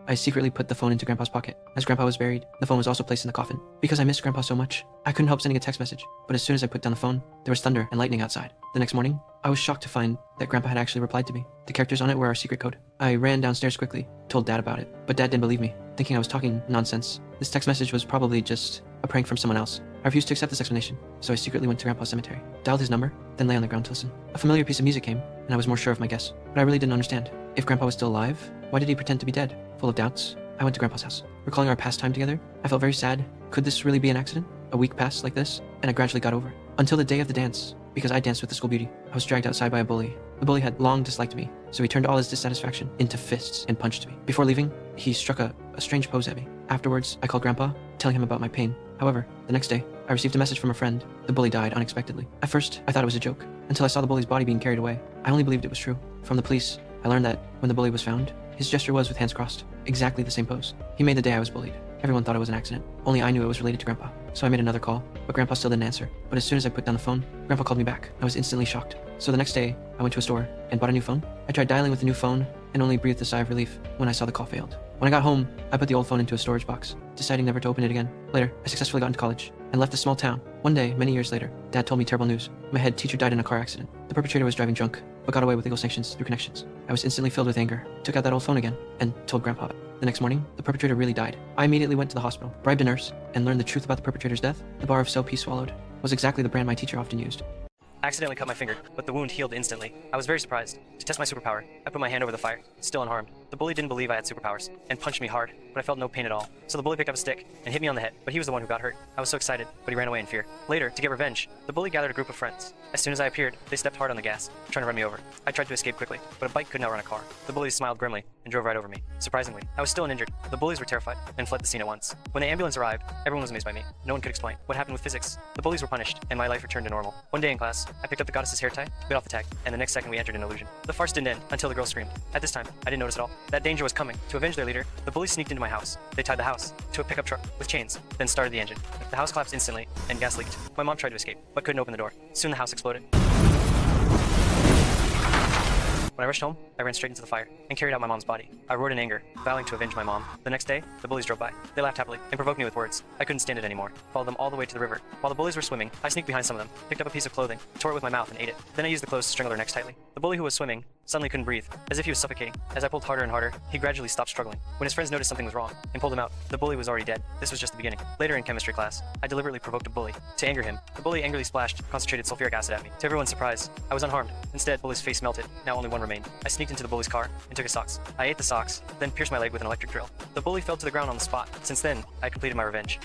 I secretly put the phone into Grandpa's pocket. As Grandpa was buried, the phone was also placed in the coffin. Because I missed Grandpa so much, I couldn't help sending a text message. But as soon as I put down the phone, there was thunder and lightning outside. The next morning, I was shocked to find that Grandpa had actually replied to me. The characters on it were our secret code. I ran downstairs quickly, told Dad about it, but Dad didn't believe me, thinking I was talking nonsense. This text message was probably just a prank from someone else. I refused to accept this explanation, so I secretly went to Grandpa's cemetery, dialed his number, then lay on the ground to listen. A familiar piece of music came, and I was more sure of my guess, but I really didn't understand. If Grandpa was still alive, why did he pretend to be dead? Full of doubts, I went to Grandpa's house. Recalling our past time together, I felt very sad. Could this really be an accident? A week passed like this, and I gradually got over it. Until the day of the dance, because I danced with the school beauty. I was dragged outside by a bully. The bully had long disliked me, so he turned all his dissatisfaction into fists and punched me. Before leaving, he struck a strange pose at me. Afterwards, I called Grandpa, telling him about my pain. However, the next day, I received a message from a friend. The bully died unexpectedly. At first, I thought it was a joke, until I saw the bully's body being carried away. I only believed it was true. From the police, I learned that when the bully was found, his gesture was with hands crossed, exactly the same pose. He made the day I was bullied. Everyone thought it was an accident. Only I knew it was related to Grandpa. So I made another call, but Grandpa still didn't answer. But as soon as I put down the phone, Grandpa called me back. I was instantly shocked. So the next day, I went to a store and bought a new phone. I tried dialing with the new phone and only breathed a sigh of relief when I saw the call failed. When I got home, I put the old phone into a storage box, deciding never to open it again. Later, I successfully got into college and left a small town. One day, many years later, Dad told me terrible news. My head teacher died in a car accident. The perpetrator was driving drunk, but got away with legal sanctions through connections. I was instantly filled with anger, took out that old phone again, and told Grandpa. The next morning, the perpetrator really died. I immediately went to the hospital, bribed a nurse, and learned the truth about the perpetrator's death. The bar of soap he swallowed was exactly the brand my teacher often used. I accidentally cut my finger, but the wound healed instantly. I was very surprised. To test my superpower, I put my hand over the fire, still unharmed. The bully didn't believe I had superpowers, and punched me hard, but I felt no pain at all. So the bully picked up a stick and hit me on the head, but he was the one who got hurt. I was so excited, but he ran away in fear. Later, to get revenge, the bully gathered a group of friends. As soon as I appeared, they stepped hard on the gas, trying to run me over. I tried to escape quickly, but a bike could not run a car. The bullies smiled grimly and drove right over me. Surprisingly, I was still uninjured. The bullies were terrified and fled the scene at once. When the ambulance arrived, everyone was amazed by me. No one could explain what happened with physics. The bullies were punished, and my life returned to normal. One day in class, I picked up the goddess's hair tie, bit off the tag, and the next second we entered an illusion. The farce didn't end until the girl screamed. At this time, I didn't notice at all. That danger was coming. To avenge their leader, the bullies sneaked into my house. They tied the house to a pickup truck with chains, then started the engine. The house collapsed instantly, and gas leaked. My mom tried to escape, but couldn't open the door. Soon the house exploded. When I rushed home, I ran straight into the fire and carried out my mom's body. I roared in anger, vowing to avenge my mom. The next day, the bullies drove by. They laughed happily and provoked me with words. I couldn't stand it anymore. Followed them all the way to the river. While the bullies were swimming, I sneaked behind some of them, picked up a piece of clothing, tore it with my mouth and ate it. Then I used the clothes to strangle their necks tightly. The bully who was swimming suddenly couldn't breathe, as if he was suffocating. As I pulled harder and harder, he gradually stopped struggling. When his friends noticed something was wrong and pulled him out, the bully was already dead. This was just the beginning. Later in chemistry class, I deliberately provoked a bully. To anger him, the bully angrily splashed concentrated sulfuric acid at me. To everyone's surprise, I was unharmed. Instead, the bully's face melted. Now only one remained. I sneaked into the bully's car and took his socks. I ate the socks, then pierced my leg with an electric drill. The bully fell to the ground on the spot. Since then, I completed my revenge.